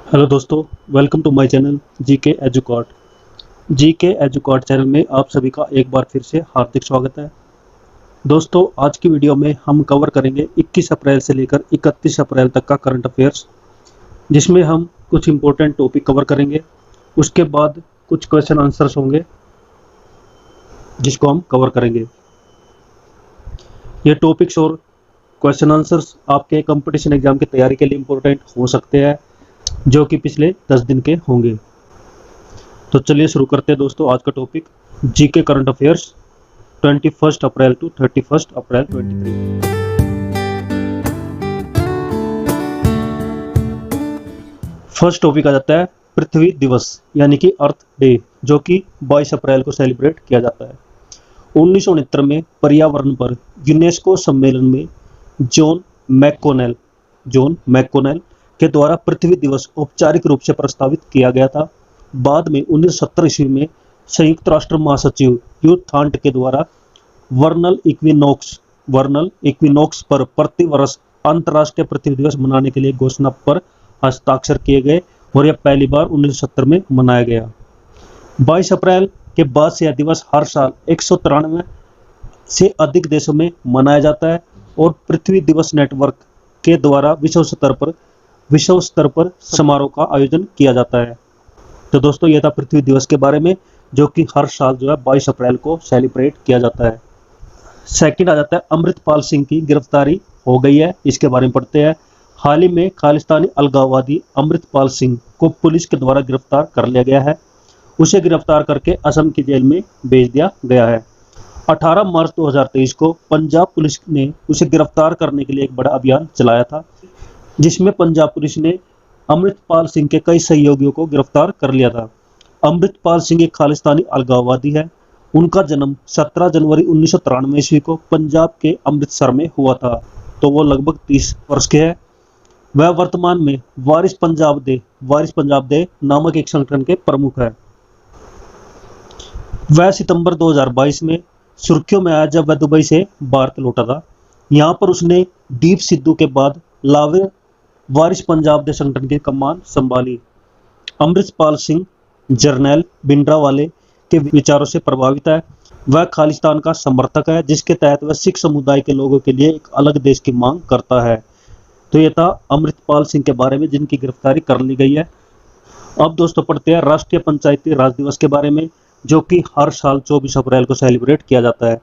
Hello दोस्तों, welcome to my channel GK educate. GK educate channel में आप सभी का एक बार फिर से हार्दिक स्वागत है। दोस्तों, आज की वीडियो में हम कवर करेंगे 21 अप्रैल से लेकर 31 अप्रैल तक का करंट अफेयर्स, जिसमें हम कुछ इंपॉर्टेंट टॉपिक कवर करेंगे। उसके बाद कुछ क्वेश्चन आंसर्स होंगे जिसको हम कवर करेंगे। ये टॉपिक्स और क्वेश्चन आंसर्स आपके कंपटीशन एग्जाम की तैयारी के लिए इंपॉर्टेंट हो सकते हैं, जो कि पिछले 10 दिन के होंगे। तो चलिए शुरू करते हैं दोस्तों आज का topic, GK current affairs 21 April to 31 April 23। First topic आ जाता है पृथ्वी दिवस यानी कि अर्थ डे, जो कि 22 अप्रैल को सेलिब्रेट किया जाता है। 1969 में पर्यावरण पर यूनेस्को सम्मेलन में जॉन मैकोनेल के द्वारा पृथ्वी दिवस औपचारिक रूप से प्रस्तावित किया गया था। बाद में 1970 ईस्वी में संयुक्त राष्ट्र महासचिव यूथांट के द्वारा वर्नल इक्विनॉक्स पर प्रति वर्ष अंतर्राष्ट्रीय पृथ्वी दिवस मनाने के लिए घोषणा पर हस्ताक्षर किए गए और यह पहली बार 1970 में मनाया गया। 22 अप्रैल के बाद से यह दिवस हर साल 193 से अधिक देशों में मनाया जाता है और पृथ्वी दिवस नेटवर्क के द्वारा विश्व स्तर पर समारोह का आयोजन किया जाता है। तो दोस्तों, यह था पृथ्वी दिवस के बारे में, जो कि हर साल जो है 22 अप्रैल को सेलिब्रेट किया जाता है। सेकंड आ जाता है अमृतपाल सिंह की गिरफ्तारी हो गई है, इसके बारे में पढ़ते हैं। हाल ही में खालिस्तानी अलगाववादी अमृतपाल सिंह को पुलिस के द्वारा गिरफ्तार कर लिया गया है। उसे गिरफ्तार करके असम की जेल में भेज दिया गया है। 18 मार्च 2023 को पंजाब पुलिस ने उसे गिरफ्तार करने के लिए एक बड़ा अभियान चलाया था, जिसमें पंजाब पुलिस ने अमृतपाल सिंह के कई सहयोगियों को गिरफ्तार कर लिया था। अमृतपाल सिंह एक खालिस्तानी अलगाववादी है। उनका जन्म 17 जनवरी 1993 ईस्वी को पंजाब के अमृतसर में हुआ था। तो वो लगभग 30 वर्ष के है। वह वर्तमान में वारिस पंजाब दे नामक एक संगठन के प्रमुख है। वह सितंबर 2022 में सुर्खियों में आया जब वह दुबई से भारत लौटा था। यहाँ पर उसने दीप सिद्धू के बाद लावे वारिस पंजाब दे संगठन की कमान संभाली। अमृतपाल सिंह जर्नैल भिंडरावाले के विचारों से प्रभावित है। वह खालिस्तान का समर्थक है, जिसके तहत वह सिख समुदाय के लोगों के लिए एक अलग देश की मांग करता है। तो यह था अमृतपाल सिंह के बारे में, जिनकी गिरफ्तारी कर ली गई है। अब दोस्तों पढ़ते हैं राष्ट्रीय पंचायती राज दिवस के बारे में, जो कि हर साल 24 अप्रैल को सेलिब्रेट किया जाता है।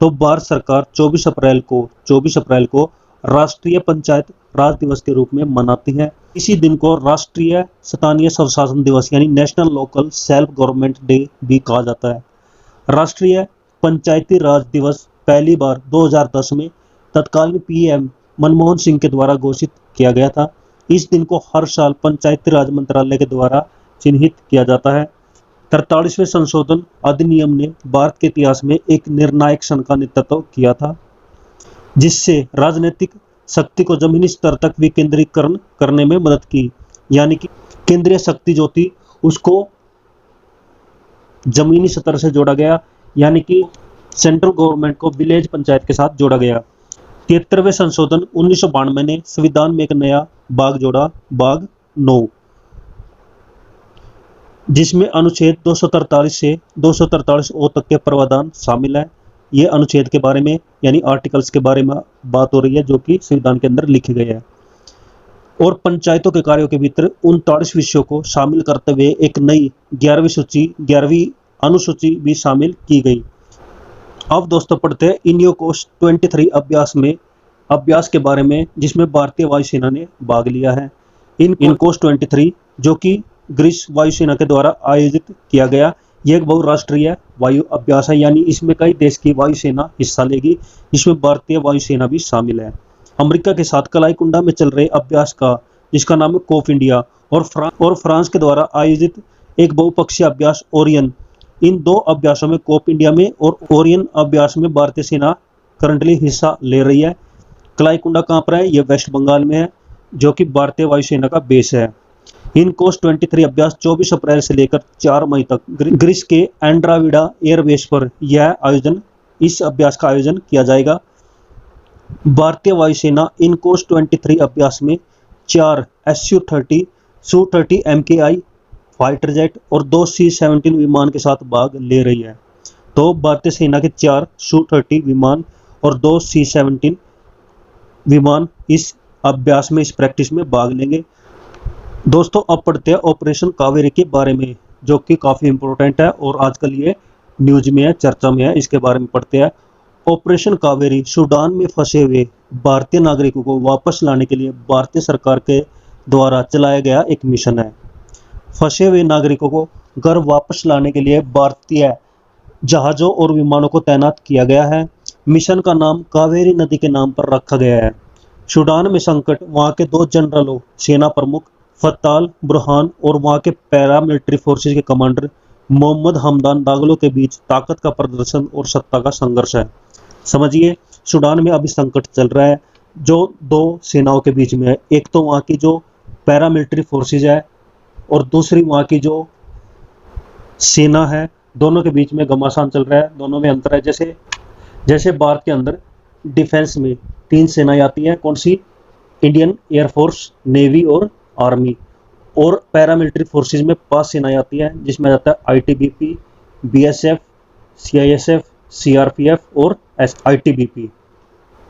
तो भारत सरकार 24 अप्रैल को राष्ट्रीय पंचायत राज दिवस के रूप में मनाती है। इसी दिन को राष्ट्रीय स्थानीय स्वशासन दिवस यानी national local self government day भी कहा जाता है। राष्ट्रीय पंचायती राज दिवस पहली बार 2010 में तत्कालीन पीएम मनमोहन सिंह के द्वारा घोषित किया गया था। इस दिन को हर साल पंचायती राज मंत्रालय के द्वारा चिन्हित किया जाता है। 43वें संशोधन अधिनियम ने भारत के इतिहास में एक निर्णायक क्षण का नेतृत्व किया था, जिससे राजनीतिक शक्ति को जमीनी स्तर तक विकेंद्रीकरण करने में मदद की। यानी कि केंद्रीय शक्ति जो थी उसको जमीनी स्तर से जोड़ा गया, यानी कि सेंट्रल गवर्नमेंट को विलेज पंचायत के साथ जोड़ा गया। 73वें संशोधन 1992 ने संविधान में एक नया भाग जोड़ा, भाग 9, जिसमें अनुच्छेद 243 से 243 ओ तक के प्रावधान शामिल है। ये अनुच्छेद के बारे में यानी आर्टिकल्स के बारे में बात हो रही है, जो कि संविधान के अंदर लिखे गए हैं। और पंचायतों के कार्यों के भीतर 39 विषयों को शामिल करते हुए एक नई 11वीं अनुसूची भी शामिल की गई। अब दोस्तों पढ़ते हैं इनियोकोस 23 अभ्यास के बारे में, जिसमें भारतीय वायुसेना ने भाग लिया है। इनकोस 23 जो कि ग्रीस वायुसेना के द्वारा आयोजित किया गया, यह एक बहुराष्ट्रीय वायु अभ्यास है, यानी इसमें कई देश की वायुसेना हिस्सा लेगी। इसमें भारतीय वायुसेना भी शामिल है। अमेरिका के साथ कलाईकुंडा में चल रहे अभ्यास का, जिसका नाम है कोफ इंडिया, और फ्रांस के द्वारा आयोजित एक बहुपक्षीय अभ्यास ओरियन। इन दो अभ्यासों में, कोफ इंडिया में और ओरियन अभ्यास में, भारतीय सेना करंटली हिस्सा ले रही है। कलाईकुंडा कहाँ पर है? यह वेस्ट बंगाल में है, जो कि भारतीय वायुसेना का बेस है। इनकोस 23 अभ्यास 24 अप्रैल से लेकर 4 मई तक ग्रीस के एंड्राविडा एयरबेस पर इस अभ्यास का आयोजन किया जाएगा। भारतीय वायुसेना इनकोस 23 अभ्यास में 4 Su-30 Su-30 MKI fighter jet और 2 C-17 विमान के साथ भाग ले रही है। तो भारतीय सेना के 4 Su-30 विमान और 2 C-17 विमान इस अभ्यास में, इस प्रैक्टिस में भाग लेंगे। दोस्तों अब पढ़ते हैं ऑपरेशन कावेरी के बारे में, जो कि काफ़ी इंपॉर्टेंट है और आजकल ये न्यूज में है, चर्चा में है। इसके बारे में पढ़ते हैं। ऑपरेशन कावेरी सूडान में फंसे हुए भारतीय नागरिकों को वापस लाने के लिए भारतीय सरकार के द्वारा चलाया गया एक मिशन है। फंसे हुए नागरिकों को घर वापस लाने के लिए भारतीय जहाज़ों और विमानों को तैनात किया गया है। मिशन का नाम कावेरी नदी के नाम पर रखा गया है। सूडान में संकट वहां के 2 जनरलों, सेना प्रमुख फत्ताल बुरहान और वहां के पैरामिलिट्री फोर्सेस के कमांडर मोहम्मद हमदान दागलो के बीच ताकत का प्रदर्शन और सत्ता का संघर्ष है। समझिए, सूडान में अभी संकट चल रहा है जो 2 सेनाओं के बीच में है। एक तो वहाँ की जो पैरामिलिट्री फोर्सेज है और दूसरी वहाँ की जो सेना है, दोनों के बीच में घमासान चल रहा है, दोनों में अंतर है। जैसे भारत के अंदर डिफेंस में 3 सेनाएं आती हैं, कौन सी? इंडियन एयरफोर्स, नेवी और आर्मी। और पैरामिलिट्री फोर्सेज में 5 सेनाएं आती हैं, जिसमें आता है ITBP, BSF, CISF, CRPF और ITBP।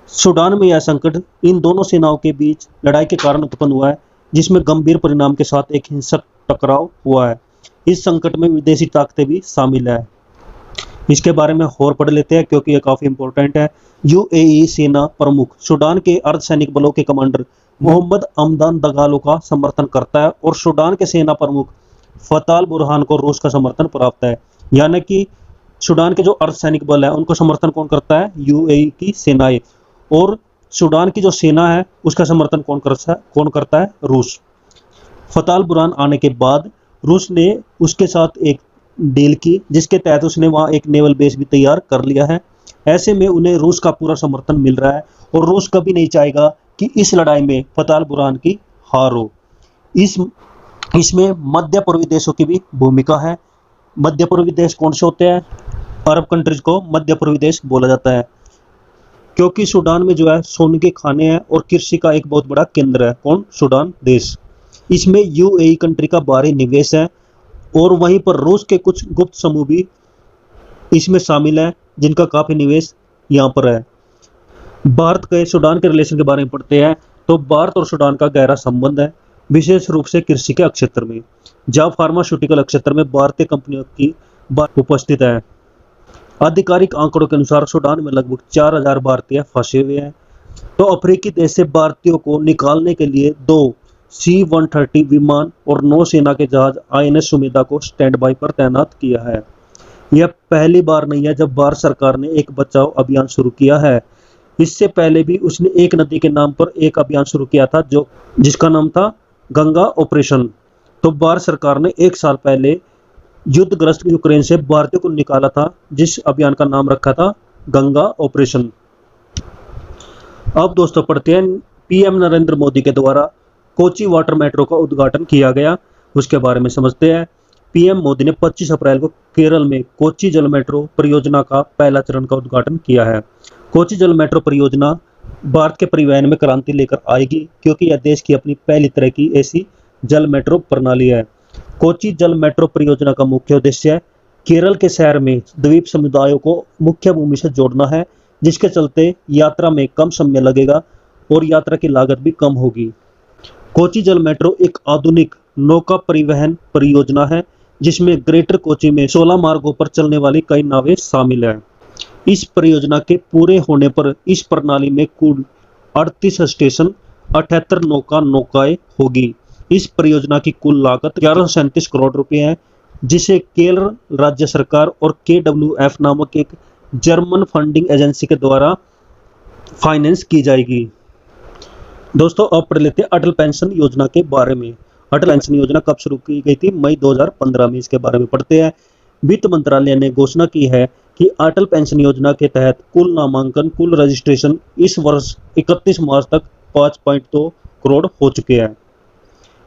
सूडान में यह संकट इन दोनों सेनाओं के बीच लड़ाई के कारण उत्पन्न हुआ है, जिसमें गंभीर परिणाम के साथ एक हिंसक टकराव हुआ है। इस संकट में विदेशी ताकतें भी शामिल है। इसके बारे में और पढ़ लेते हैं क्योंकि यह काफी इंपॉर्टेंट है। UAE सेना प्रमुख सूडान के अर्धसैनिक बलों के कमांडर मोहम्मद हमदान दगालो का समर्थन करता है और सूडान के सेना प्रमुख फताल बुरहान को रूस का समर्थन प्राप्त है। यानी कि सूडान के जो अर्धसैनिक बल है उनको समर्थन कौन करता है? UAE की सेनाएं। और सूडान की जो सेना है उसका समर्थन कौन करता है? रूस। फताल बुरहान आने के बाद रूस ने उसके साथ एक डील की, जिसके तहत उसने वहाँ एक नेवल बेस भी तैयार कर लिया है। ऐसे में उन्हें रूस का पूरा समर्थन मिल रहा है और रूस कभी नहीं चाहेगा कि इस लड़ाई में फताल बुरहान की हार हो। इसमें मध्य पूर्वी देशों की भी भूमिका है। मध्य पूर्वी देश कौन से होते हैं? अरब कंट्रीज को मध्य पूर्वी देश बोला जाता है, क्योंकि सूडान में जो है सोने के खाने हैं और कृषि का एक बहुत बड़ा केंद्र है। कौन? सूडान देश। इसमें UAE कंट्री का भारी निवेश है और वहीं पर रूस के कुछ गुप्त समूह भी इसमें शामिल है, जिनका काफी निवेश यहाँ पर है। भारत के सूडान के रिलेशन के बारे में पढ़ते हैं तो भारत और सूडान का गहरा संबंध है, विशेष रूप से कृषि के क्षेत्र में, जहाँ फार्मास्यूटिकल क्षेत्र में भारतीय कंपनियों की उपस्थित है। आधिकारिक आंकड़ों के अनुसार सूडान में लगभग 4000 भारतीय फंसे हुए हैं। तो अफ्रीकी देश से भारतीयों को निकालने के लिए 2 C-130 विमान और नौसेना के जहाज INS सुमेधा को स्टैंड बाई पर तैनात किया है। यह पहली बार नहीं है जब भारत सरकार ने एक बचाव अभियान शुरू किया है। इससे पहले भी उसने एक नदी के नाम पर एक अभियान शुरू किया था, जिसका नाम था गंगा ऑपरेशन। तो भारत सरकार ने 1 साल पहले युद्धग्रस्त यूक्रेन से भारतीयों को निकाला था, जिस अभियान का नाम रखा था गंगा ऑपरेशन। अब दोस्तों पढ़ते हैं PM नरेंद्र मोदी के द्वारा कोची वाटर मेट्रो का उद्घाटन किया गया, उसके बारे में समझते हैं। PM मोदी ने 25 अप्रैल को केरल में कोची जल मेट्रो परियोजना का पहला चरण का उद्घाटन किया है। कोची जल मेट्रो परियोजना भारत के परिवहन में क्रांति लेकर आएगी, क्योंकि यह देश की अपनी पहली तरह की ऐसी जल मेट्रो प्रणाली है। कोची जल मेट्रो परियोजना का मुख्य उद्देश्य है केरल के शहर में द्वीप समुदायों को मुख्य भूमि से जोड़ना है, जिसके चलते यात्रा में कम समय लगेगा और यात्रा की लागत भी कम होगी। कोची जल मेट्रो एक आधुनिक नौका परिवहन परियोजना है, जिसमें ग्रेटर कोची में 16 मार्गों पर चलने वाली कई नावें शामिल हैं। इस परियोजना के पूरे होने पर इस प्रणाली में कुल 38 स्टेशन, 78 नौकाएं होगी। इस परियोजना की कुल लागत 1137 करोड़ रुपए है, जिसे केरल राज्य सरकार और KWF नामक एक जर्मन फंडिंग एजेंसी के द्वारा फाइनेंस की जाएगी। दोस्तों अब पढ़ लेते हैं अटल पेंशन योजना के बारे में। अटल पेंशन योजना कब शुरू की गई थी? मई 2015 में। इसके बारे में पढ़ते हैं। वित्त मंत्रालय ने घोषणा की है कि अटल पेंशन योजना के तहत कुल नामांकन, कुल रजिस्ट्रेशन इस वर्ष 31 मार्च तक 5.2 करोड़ हो चुके हैं।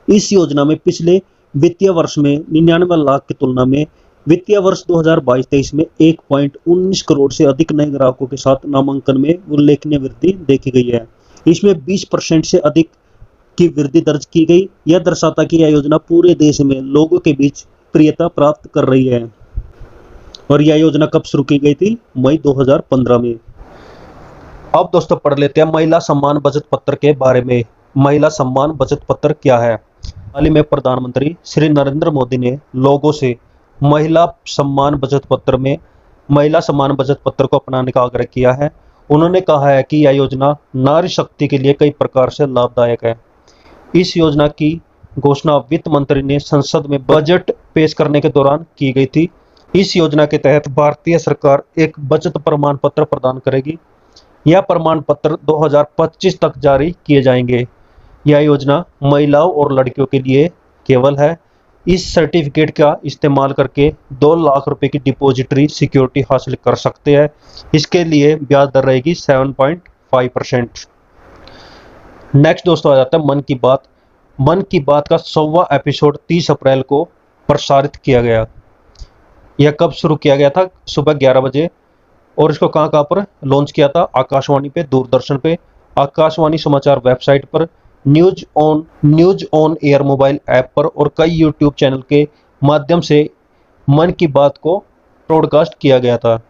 इस योजना में पिछले वित्तीय वर्ष में 99 लाख की तुलना में वित्तीय वर्ष 2022-23 में 1.19 करोड़ से अधिक नए ग्राहकों के साथ नामांकन में उल्लेखनीय वृद्धि देखी गई है। इसमें 20% से अधिक की वृद्धि दर्ज की गई। यह दर्शाता कि यह योजना पूरे देश में लोगों के बीच प्रियता प्राप्त कर रही है। और यह योजना कब शुरू की गई थी? मई 2015 में। अब दोस्तों पढ़ लेते हैं महिला सम्मान बचत पत्र के बारे में। महिला सम्मान बचत पत्र क्या है? हाल ही में प्रधानमंत्री श्री नरेंद्र मोदी ने लोगों से महिला सम्मान बचत पत्र को अपनाने का आग्रह किया है। उन्होंने कहा है कि यह योजना नारी शक्ति के लिए कई प्रकार से लाभदायक है। इस योजना की घोषणा वित्त मंत्री ने संसद में बजट पेश करने के दौरान की गई थी। इस योजना के तहत भारतीय सरकार एक बचत प्रमाण पत्र प्रदान करेगी। यह प्रमाण पत्र 2025 तक जारी किए जाएंगे। यह योजना महिलाओं और लड़कियों के लिए केवल है। इस सर्टिफिकेट का इस्तेमाल करके 2 लाख रुपए की डिपॉजिटरी सिक्योरिटी हासिल कर सकते हैं। इसके लिए ब्याज दर रहेगी 7.5%। नेक्स्ट दोस्तों आ जाता है मन की बात। मन की बात का 100वां एपिसोड 30 अप्रैल को प्रसारित किया गया। यह कब शुरू किया गया था? सुबह 11 बजे। और इसको कहाँ पर लॉन्च किया था? आकाशवाणी पे, दूरदर्शन पे, आकाशवाणी समाचार वेबसाइट पर, news on air mobile app पर और कई यूट्यूब चैनल के माध्यम से मन की बात को ब्रॉडकास्ट किया गया था।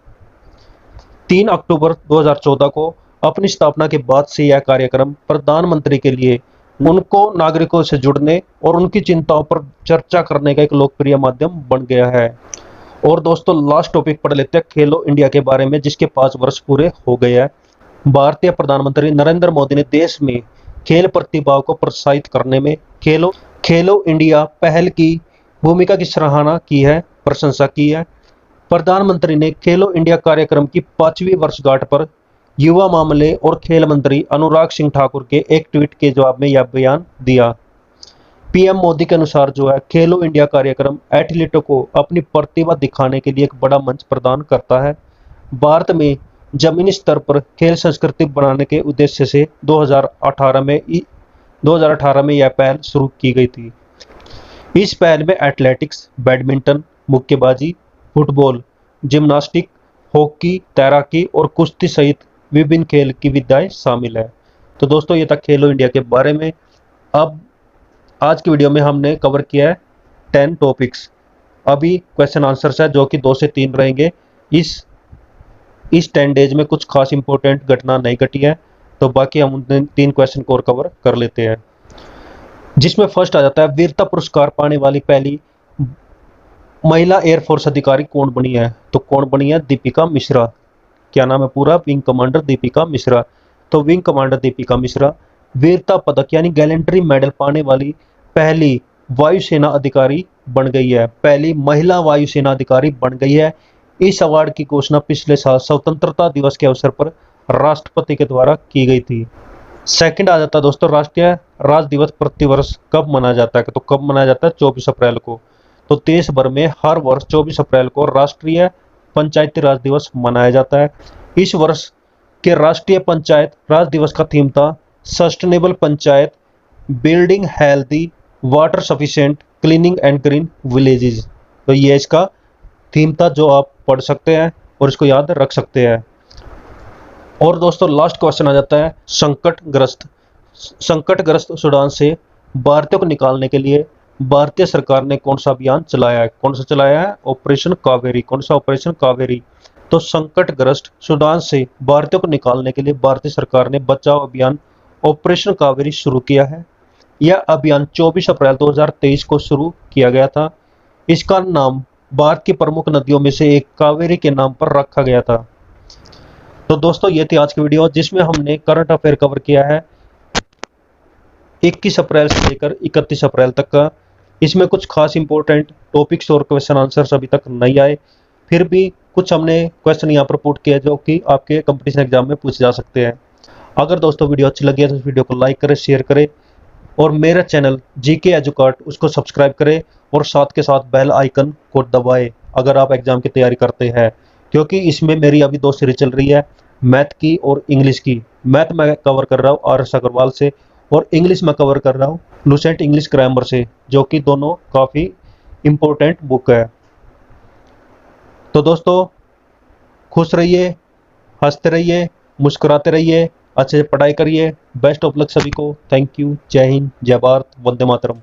3 अक्टूबर 2014 को अपनी स्थापना के बाद से यह कार्यक्रम प्रधानमंत्री के लिए उनको नागरिकों से जुड़ने और उनकी चिंताओं पर चर्चा करने का एक लोकप्रिय माध्यम बन गया है। और दोस्तों लास्ट टॉपिक पढ़ लेते हैं खेलो इंडिया के बारे में, जिसके 5 वर्ष पूरे हो गए हैं। भारतीय प्रधानमंत्री नरेंद्र मोदी ने देश में खेल प्रतिभाओं को प्रोत्साहित करने में खेलो इंडिया पहल की भूमिका की सराहना की है, प्रशंसा की है। प्रधानमंत्री ने खेलो इंडिया कार्यक्रम की 5वीं वर्षगांठ पर युवा मामले और खेल मंत्री अनुराग सिंह ठाकुर के एक ट्वीट के जवाब में यह बयान दिया। पीएम मोदी के अनुसार जो है खेलो इंडिया कार्यक्रम एथलीटों को अपनी प्रतिभा दिखाने के लिए एक बड़ा मंच प्रदान करता है। भारत में जमीनी स्तर पर खेल संस्कृति बनाने के उद्देश्य से 2018 में यह पहल शुरू की गई थी। इस पहल में एथलेटिक्स, बैडमिंटन, मुक्केबाजी, फुटबॉल, जिम्नास्टिक, हॉकी, तैराकी और कुश्ती सहित विभिन्न खेल की विधाएं शामिल है। तो दोस्तों ये था खेलो इंडिया के बारे में। अब आज की वीडियो में हमने कवर किया है 10 टॉपिक्स। अभी क्वेश्चन आंसर्स है जो कि 2 से 3 रहेंगे। इस 10 डेज में कुछ खास इंपॉर्टेंट घटना नहीं घटी है, तो बाकी हम 3 क्वेश्चन को और कवर कर लेते हैं। जिसमें फर्स्ट आ जाता है वीरता पुरस्कार पाने वाली पहली महिला एयरफोर्स अधिकारी कौन बनी है? तो कौन बनी है? दीपिका मिश्रा। क्या नाम है पूरा? Wing commander Deepika Mishra. तो विंग कमांडर दीपिका मिश्रा वीरता पदक यानी गैलेंट्री मेडल पाने वाली पहली वायुसेना अधिकारी बन गई है, पहली महिला वायुसेना अधिकारी बन गई है। इस अवार्ड की घोषणा पिछले साल स्वतंत्रता दिवस के अवसर पर राष्ट्रपति के द्वारा की गई थी। सेकंड आ जाता है दोस्तों राष्ट्रीय राज्य दिवस प्रतिवर्ष कब मनाया जाता है? तो कब मनाया जाता है? 24 अप्रैल को। तो देश भर में हर वर्ष 24 अप्रैल को राष्ट्रीय पंचायती राज दिवस मनाया जाता है। इस वर्ष के राष्ट्रीय पंचायत राज दिवस का थीम था sustainable panchayat, building healthy, water sufficient, cleaning and green villages. तो ये इसका थीम था जो आप पढ़ सकते हैं और इसको याद रख सकते हैं। और दोस्तों लास्ट क्वेश्चन आ जाता है संकटग्रस्त सूडान से भारतीयों को निकालने के लिए भारतीय सरकार ने कौन सा अभियान चलाया है? कौन सा चलाया है? ऑपरेशन कावेरी। कौन सा ऑपरेशन कावेरी? तो संकटग्रस्त सूडान से भारतीयों को निकालने के लिए भारतीय सरकार ने बचाव अभियान ऑपरेशन कावेरी शुरू किया है। यह अभियान 24 अप्रैल 2023 को शुरू किया गया था। इसका नाम भारत की प्रमुख नदियों में से एक कावेरी के नाम पर रखा गया था। तो दोस्तों ये थी आज की वीडियो जिसमें हमने करंट अफेयर कवर किया है 21 अप्रैल से लेकर 31 अप्रैल तक का। इसमें कुछ खास इंपॉर्टेंट टॉपिक्स और क्वेश्चन आंसर्स अभी तक नहीं आए, फिर भी कुछ हमने क्वेश्चन यहाँ पर पुट किया जो कि आपके कंपटीशन एग्जाम में पूछे जा सकते हैं। अगर दोस्तों वीडियो अच्छी लगी है तो इस वीडियो को लाइक करें, शेयर करें और मेरा चैनल जीके एजुकार्ट उसको सब्सक्राइब करें और साथ के साथ बेल आइकन को दबाएं अगर आप एग्जाम की तैयारी करते हैं, क्योंकि इसमें मेरी अभी 2 सीरीज चल रही है, मैथ की और इंग्लिश की। मैथ मैं कवर कर रहा हूँ आर.एस. अग्रवाल से और इंग्लिश में कवर कर रहा हूँ लुसेंट इंग्लिश ग्रामर से, जो कि दोनों काफ़ी इम्पोर्टेंट बुक है। तो दोस्तों खुश रहिए, हंसते रहिए, मुस्कुराते रहिए अच्छे से पढ़ाई करिए। बेस्ट ऑफ लक सभी को। Thank you. जय हिंद, जय भारत, वंदे मातरम।